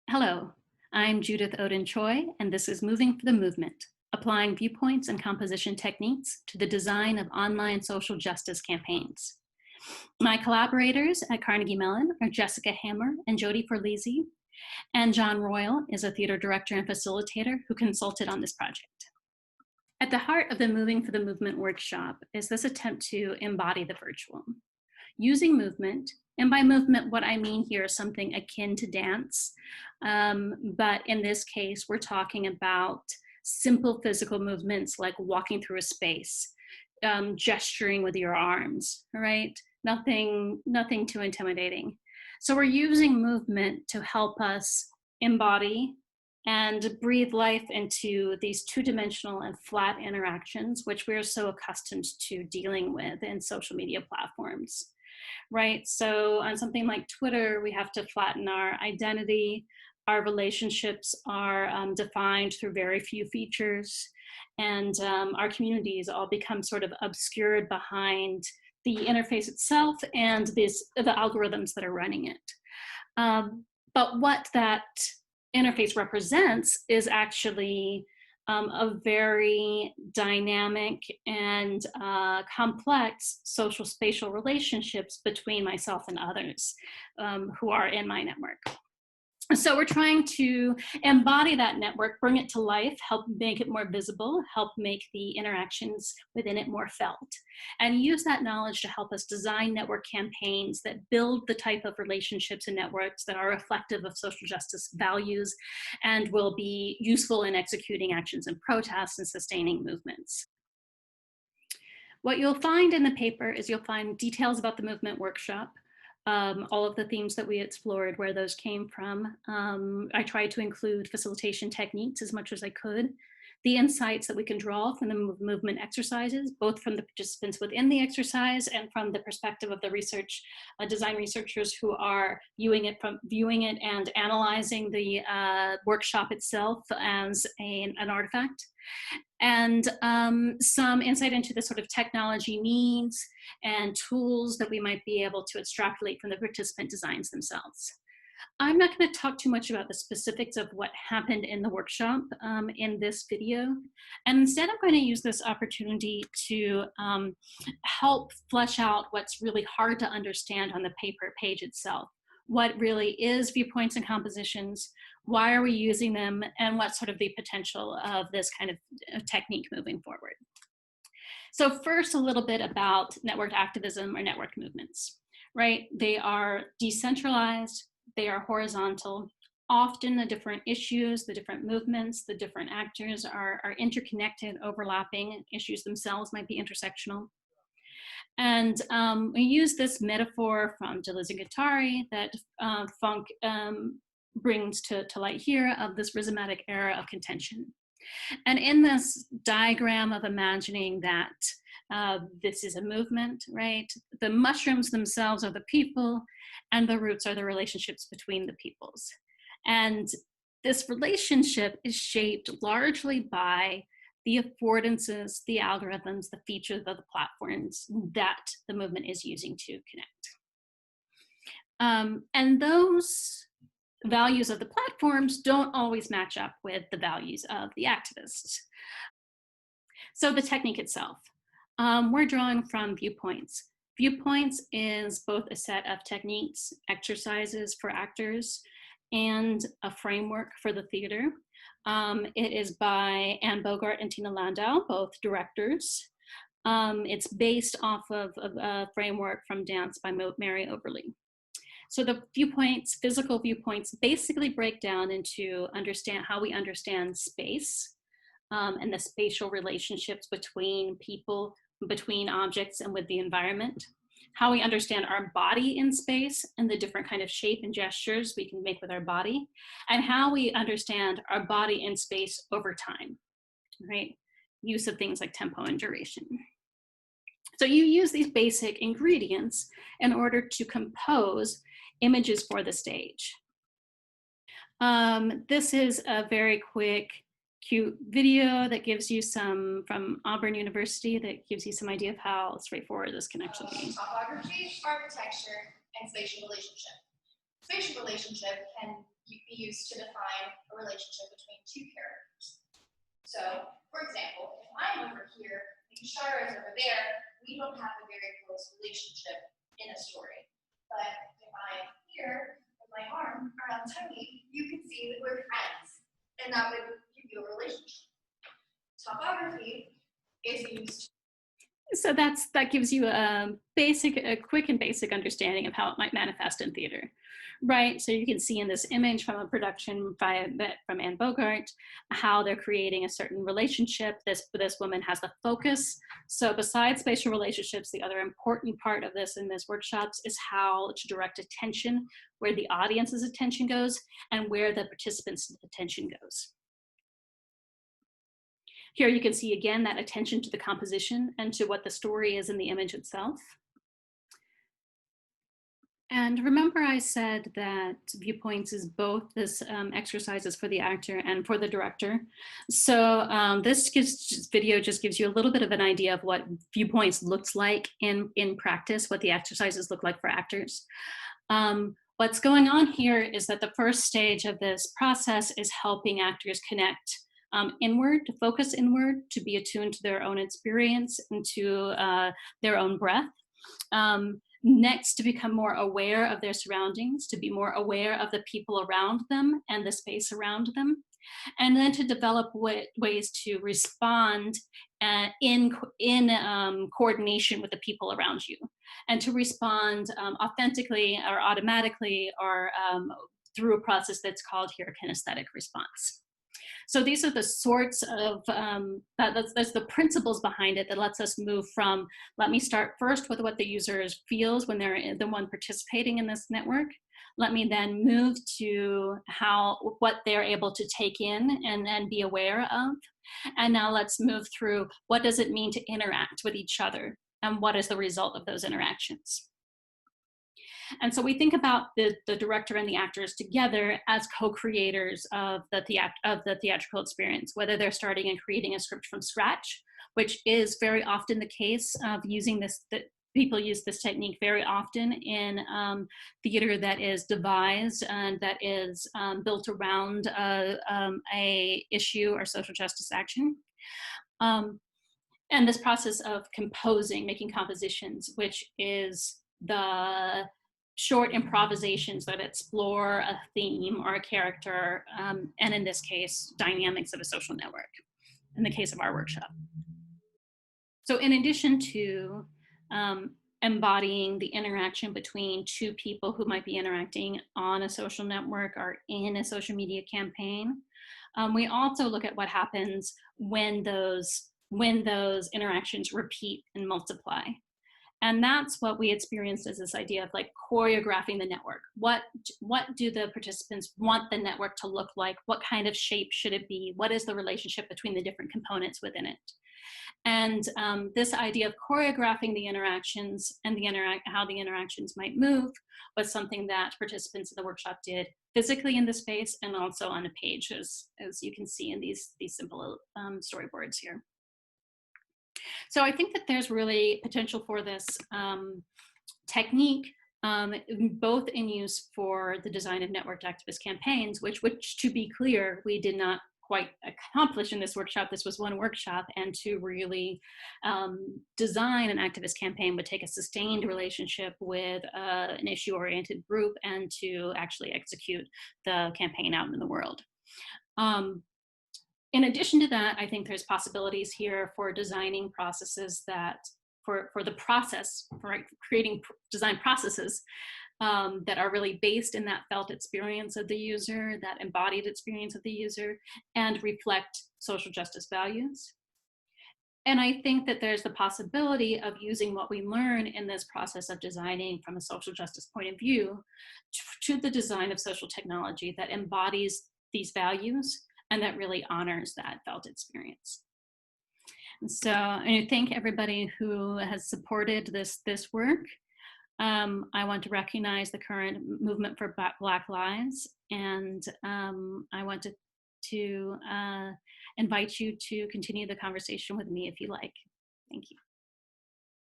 Hello, I'm Judith Oden Choi, and this is Moving for the Movement, applying viewpoints and composition techniques to the design of online social justice campaigns. My collaborators at Carnegie Mellon are Jessica Hammer and Jodi Forlizzi, and John Royal is a theater director and facilitator who consulted on this project. At the heart of the Moving for the Movement workshop is this attempt to embody the virtual. Using movement, and by movement, what I mean here is something akin to dance, but in this case, we're talking about simple physical movements like walking through a space, gesturing with your arms, right? Nothing too intimidating. So we're using movement to help us embody and breathe life into these two-dimensional and flat interactions, which we're so accustomed to dealing with in social media platforms, right? So on something like Twitter, we have to flatten our identity. Our relationships are defined through very few features, and our communities all become sort of obscured behind the interface itself and the algorithms that are running it. But what that interface represents is actually a very dynamic and complex social spatial relationships between myself and others who are in my network. So we're trying to embody that network, bring it to life, help make it more visible, help make the interactions within it more felt, and use that knowledge to help us design network campaigns that build the type of relationships and networks that are reflective of social justice values and will be useful in executing actions and protests and sustaining movements. What you'll find in the paper is you'll find details about the movement workshop, all of the themes that we explored, where those came from. I tried to include facilitation techniques as much as I could, the insights that we can draw from the movement exercises, both from the participants within the exercise and from the perspective of the design researchers who are viewing it and analyzing the workshop itself as an artifact. And some insight into the sort of technology needs and tools that we might be able to extrapolate from the participant designs themselves. I'm not going to talk too much about the specifics of what happened in the workshop in this video. And instead, I'm going to use this opportunity to help flesh out what's really hard to understand on the paper page itself. What really is viewpoints and compositions, why are we using them, and what's sort of the potential of this kind of technique moving forward. So first, a little bit about network activism or network movements, right? They are decentralized, they are horizontal. Often the different issues, the different movements, the different actors are interconnected, overlapping. Issues themselves might be intersectional. And we use this metaphor from Deleuze and Guattari that Funk brings to light here of this rhizomatic era of contention. And in this diagram of imagining that this is a movement, right? The mushrooms themselves are the people, and the roots are the relationships between the peoples. And this relationship is shaped largely by the affordances, the algorithms, the features of the platforms that the movement is using to connect. And those values of the platforms don't always match up with the values of the activists. So the technique itself, we're drawing from viewpoints. Viewpoints is both a set of techniques, exercises for actors, and a framework for the theater. It is by Anne Bogart and Tina Landau, both directors. It's based off of a framework from Dance by Mary Oberly. So the viewpoints, physical viewpoints, basically break down into how we understand space and the spatial relationships between people, between objects, and with the environment. How we understand our body in space and the different kind of shape and gestures we can make with our body, and how we understand our body in space over time, right? Use of things like tempo and duration. So you use these basic ingredients in order to compose images for the stage. This is a very quick, cute video that gives you some, from Auburn University, that gives you some idea of how straightforward this can actually be. Topography, architecture, and spatial relationship. Spatial relationship can be used to define a relationship between two characters. So, for example, if I'm over here and Shara is over there, we don't have a very close relationship in a story. But if I'm here with my arm around Tony, you can see that we're friends, and that would give you a relationship. Topography is used. So that gives you a quick and basic understanding of how it might manifest in theater, right? So you can see in this image from a production from Anne Bogart how they're creating a certain relationship. This woman has the focus. So besides spatial relationships, the other important part of this in this workshops is how to direct attention, where the audience's attention goes and where the participants' attention goes. Here you can see again that attention to the composition and to what the story is in the image itself. And remember I said that viewpoints is both this exercises for the actor and for the director. So this video just gives you a little bit of an idea of what viewpoints looks like in practice, what the exercises look like for actors. What's going on here is that the first stage of this process is helping actors connect inward, to focus inward, to be attuned to their own experience and to their own breath. Next, to become more aware of their surroundings, to be more aware of the people around them and the space around them. And then to develop ways to respond in coordination with the people around you, and to respond authentically or automatically or through a process that's called here kinesthetic response. So these are the sorts of, that's the principles behind it that lets us move from, let me start first with what the user feels when they're the one participating in this network. Let me then move to what they're able to take in and be aware of. And now let's move through, what does it mean to interact with each other? And what is the result of those interactions? And so we think about the director and the actors together as co-creators of the theatrical experience, whether they're starting and creating a script from scratch, which is very often the case of using this, that people use this technique very often in theater that is devised and that is built around a issue or social justice action. And this process of composing, making compositions, which is the short improvisations that explore a theme or a character, and in this case, dynamics of a social network, in the case of our workshop. So in addition to embodying the interaction between two people who might be interacting on a social network or in a social media campaign, we also look at what happens when those interactions repeat and multiply. And that's what we experienced as this idea of like choreographing the network. What do the participants want the network to look like? What kind of shape should it be? What is the relationship between the different components within it? And this idea of choreographing the interactions and how the interactions might move was something that participants in the workshop did physically in the space and also on a page, as you can see in these simple storyboards here. So I think that there's really potential for this technique, both in use for the design of networked activist campaigns, which to be clear, we did not quite accomplish in this workshop. This was one workshop, and to really design an activist campaign would take a sustained relationship with an issue-oriented group and to actually execute the campaign out in the world. In addition to that, I think there's possibilities here for designing processes that, for the process, for creating design processes that are really based in that felt experience of the user, that embodied experience of the user, and reflect social justice values. And I think that there's the possibility of using what we learn in this process of designing from a social justice point of view to the design of social technology that embodies these values and that really honors that felt experience. And so I thank everybody who has supported this work. I want to recognize the current movement for Black Lives, and I want to invite you to continue the conversation with me if you like. Thank you.